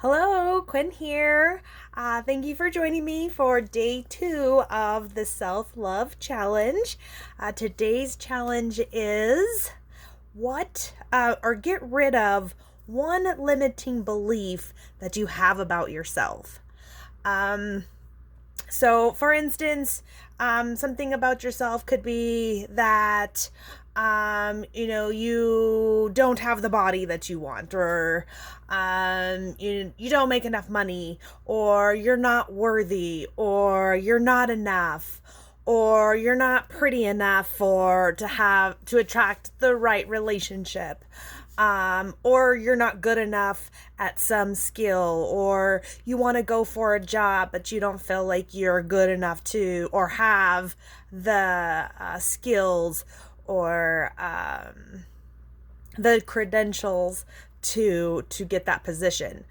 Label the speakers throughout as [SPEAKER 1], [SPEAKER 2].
[SPEAKER 1] Hello, Quinn here. Thank you for joining me for day 2 of the self-love challenge. Today's challenge is get rid of one limiting belief that you have about yourself. So, for instance, something about yourself could be that, you don't have the body that you want, or you don't make enough money, or you're not worthy, or you're not enough, or you're not pretty enough to attract the right relationship. Or you're not good enough at some skill, or you want to go for a job, but you don't feel like you're good enough to, or have the skills or the credentials to get that position.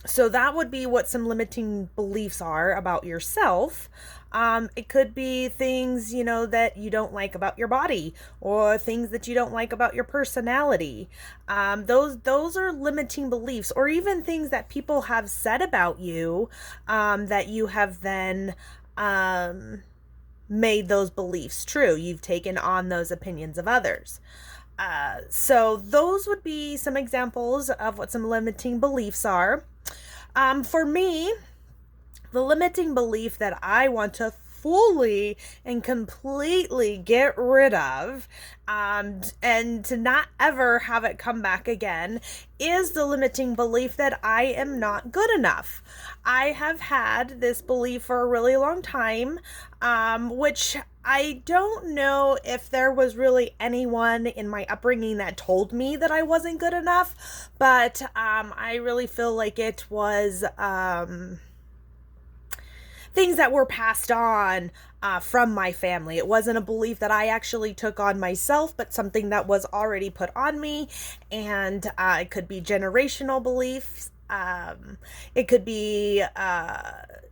[SPEAKER 1] So that would be what some limiting beliefs are about yourself. It could be things, that you don't like about your body, or things that you don't like about your personality. Those are limiting beliefs, or even things that people have said about you, that you have then made those beliefs true. You've taken on those opinions of others. So those would be some examples of what some limiting beliefs are. For me, the limiting belief that I want to fully and completely get rid of, and to not ever have it come back again, is the limiting belief that I am not good enough. I have had this belief for a really long time, which I don't know if there was really anyone in my upbringing that told me that I wasn't good enough, but I really feel like it was things that were passed on from my family. It wasn't a belief that I actually took on myself, but something that was already put on me, and it could be generational beliefs. It could be,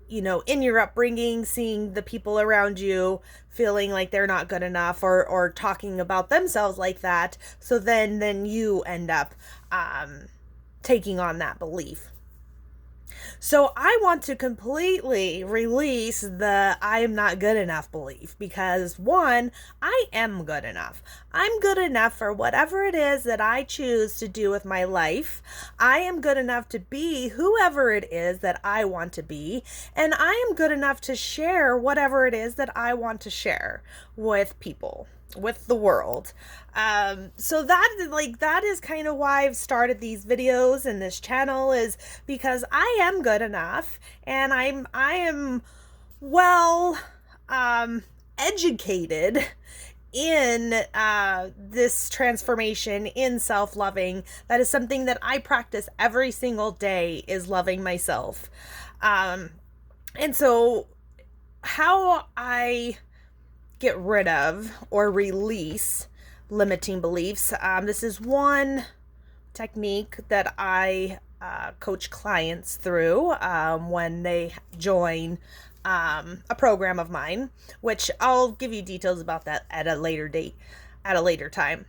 [SPEAKER 1] in your upbringing, seeing the people around you feeling like they're not good enough, or talking about themselves like that. So then you end up taking on that belief. So I want to completely release the I am not good enough belief, because one, I am good enough. I'm good enough for whatever it is that I choose to do with my life. I am good enough to be whoever it is that I want to be, and I am good enough to share whatever it is that I want to share with people, with the world. So that is kind of why I've started these videos and this channel, is because I am good enough, and I am well educated in this transformation in self-loving. That is something that I practice every single day, is loving myself. And so how I get rid of or release limiting beliefs. This is one technique that I coach clients through when they join a program of mine, which I'll give you details about that at a later date, at a later time.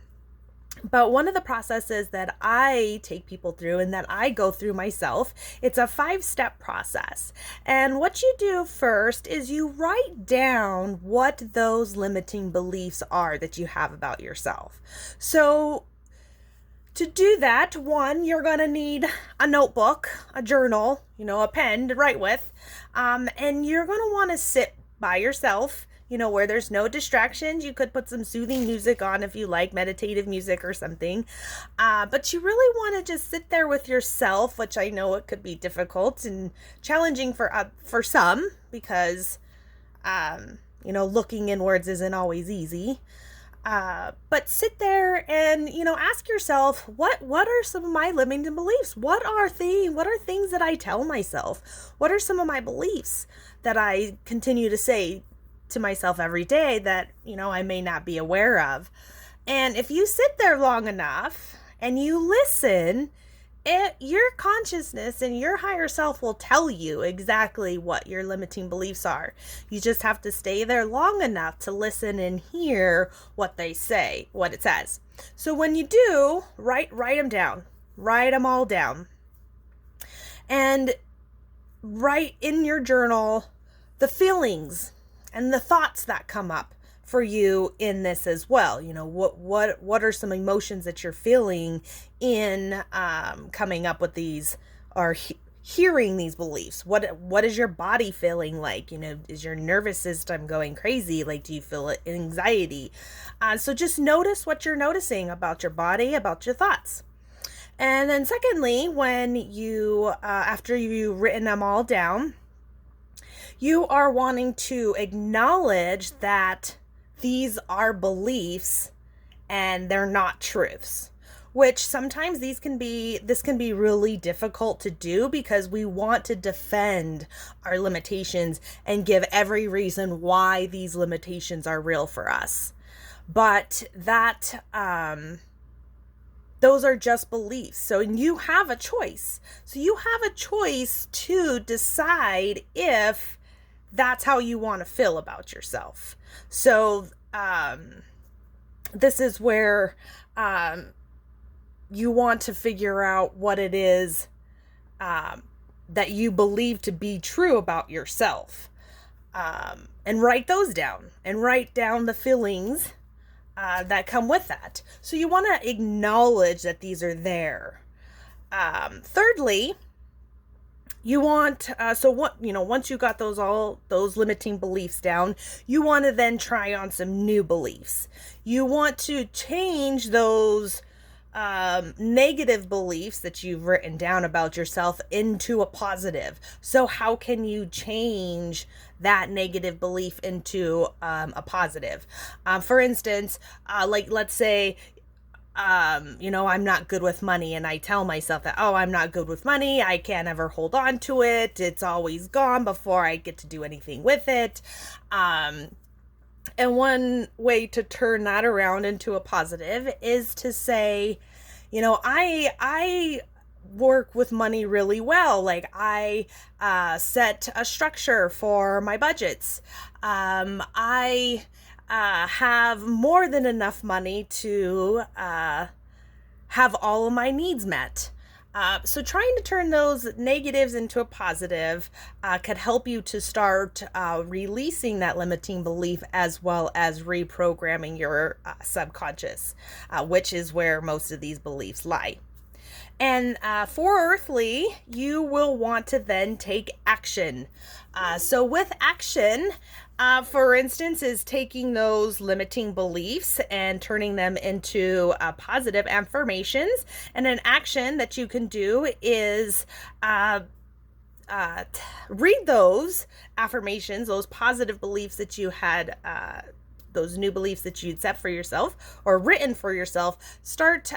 [SPEAKER 1] But one of the processes that I take people through, and that I go through myself, it's a 5-step process. And what you do first is you write down what those limiting beliefs are that you have about yourself. So to do that, one, you're going to need a notebook, a journal, a pen to write with. And you're going to want to sit by yourself, where there's no distractions. You could put some soothing music on if you like meditative music or something. But you really want to just sit there with yourself, which I know it could be difficult and challenging for some, because, looking inwards isn't always easy. But sit there and, ask yourself, what are some of my limiting beliefs? What are things that I tell myself? What are some of my beliefs that I continue to say to myself every day that, I may not be aware of? And if you sit there long enough and you listen, your consciousness and your higher self will tell you exactly what your limiting beliefs are. You just have to stay there long enough to listen and hear what they say, what it says. So when you do, write them down. Write them all down. And write in your journal the feelings and the thoughts that come up for you in this as well. What are some emotions that you're feeling in coming up with these, or hearing these beliefs? What is your body feeling like? Is your nervous system going crazy? Like, do you feel anxiety? So just notice what you're noticing about your body, about your thoughts. And then secondly, when you, after you've written them all down, you are wanting to acknowledge that these are beliefs and they're not truths, which sometimes this can be really difficult to do because we want to defend our limitations and give every reason why these limitations are real for us. But those are just beliefs. So you have a choice. So you have a choice to decide if that's how you want to feel about yourself. So this is where you want to figure out what it is that you believe to be true about yourself. And write those down. And write down the feelings that come with that. So you want to acknowledge that these are there. Thirdly, you want, once you got those limiting beliefs down, you want to then try on some new beliefs. You want to change those negative beliefs that you've written down about yourself into a positive. So how can you change that negative belief into a positive? For instance, let's say, I'm not good with money, and I tell myself that, I'm not good with money. I can't ever hold on to it. It's always gone before I get to do anything with it. And one way to turn that around into a positive is to say, I work with money really well. Like, I set a structure for my budgets. I have more than enough money to have all of my needs met. So trying to turn those negatives into a positive could help you to start releasing that limiting belief, as well as reprogramming your subconscious, which is where most of these beliefs lie. And fourthly, you will want to then take action. So with action, for instance, is taking those limiting beliefs and turning them into positive affirmations. And an action that you can do is read those affirmations, those positive beliefs that you had, those new beliefs that you'd set for yourself or written for yourself. Start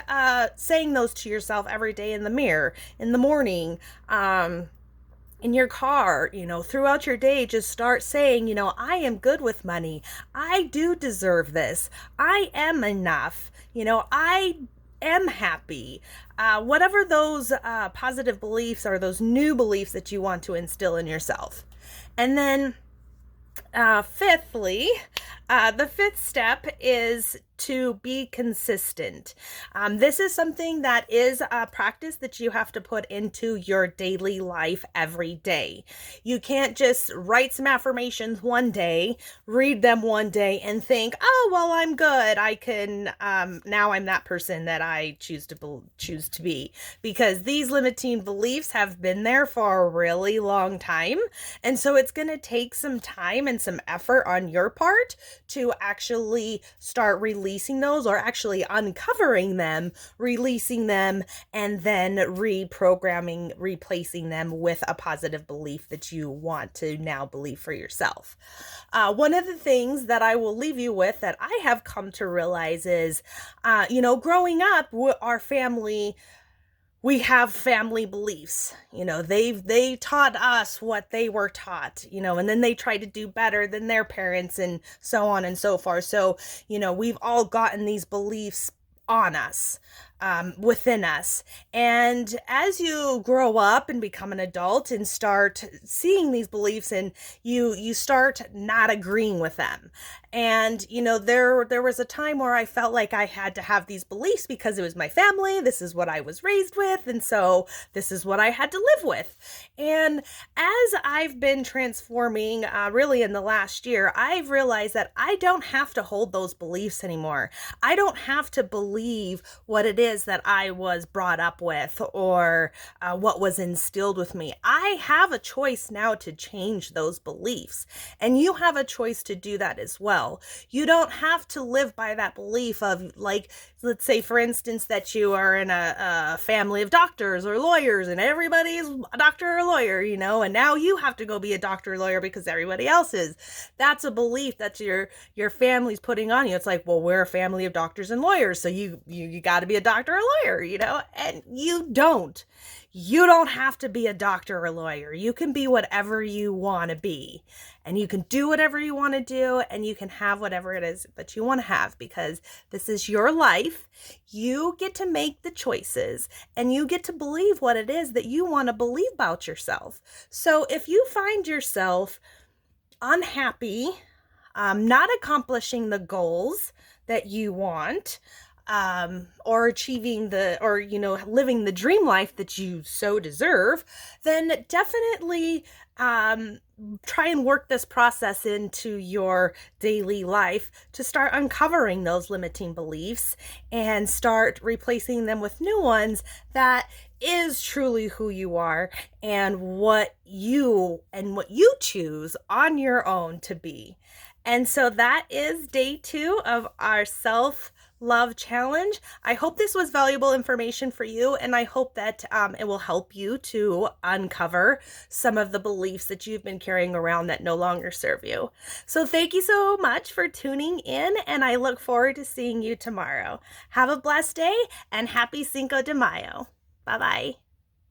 [SPEAKER 1] saying those to yourself every day in the mirror, in the morning, in your car, throughout your day. Just start saying, I am good with money. I do deserve this. I am enough. I am happy. Whatever those positive beliefs are, those new beliefs that you want to instill in yourself. And then fifthly, the fifth step is to be consistent. This is something that is a practice that you have to put into your daily life every day. You can't just write some affirmations one day, read them one day, and think, I'm good. I can, now I'm that person that I choose to be. Because these limiting beliefs have been there for a really long time. And so it's going to take some time and some effort on your part to actually start releasing those, or actually uncovering them, releasing them, and then reprogramming, replacing them with a positive belief that you want to now believe for yourself. One of the things that I will leave you with that I have come to realize is, growing up, our family, we have family beliefs. They taught us what they were taught, and then they try to do better than their parents, and so on and so forth. So, we've all gotten these beliefs on us, within us. And as you grow up and become an adult and start seeing these beliefs, and you start not agreeing with them. And there was a time where I felt like I had to have these beliefs because it was my family, this is what I was raised with, and so this is what I had to live with. And as I've been transforming, really in the last year, I've realized that I don't have to hold those beliefs anymore. I don't have to believe what it is that I was brought up with, or what was instilled with me. I have a choice now to change those beliefs, and you have a choice to do that as well. You don't have to live by that belief of, like, let's say for instance that you are in a family of doctors or lawyers, and everybody's a doctor or lawyer, and now you have to go be a doctor or lawyer because everybody else is. That's a belief that your family's putting on you. It's like, well, we're a family of doctors and lawyers, so you got to be a doctor or lawyer, and you don't. You don't have to be a doctor or a lawyer. You can be whatever you want to be, and you can do whatever you want to do, and you can have whatever it is that you want to have, because this is your life. You get to make the choices, and you get to believe what it is that you want to believe about yourself. So if you find yourself unhappy, not accomplishing the goals that you want, or achieving living the dream life that you so deserve, then definitely try and work this process into your daily life to start uncovering those limiting beliefs and start replacing them with new ones that is truly who you are and what you choose on your own to be. And so that is day 2 of our self-love challenge. I hope this was valuable information for you, and I hope that it will help you to uncover some of the beliefs that you've been carrying around that no longer serve you. So thank you so much for tuning in, and I look forward to seeing you tomorrow. Have a blessed day, and happy Cinco de Mayo. Bye-bye.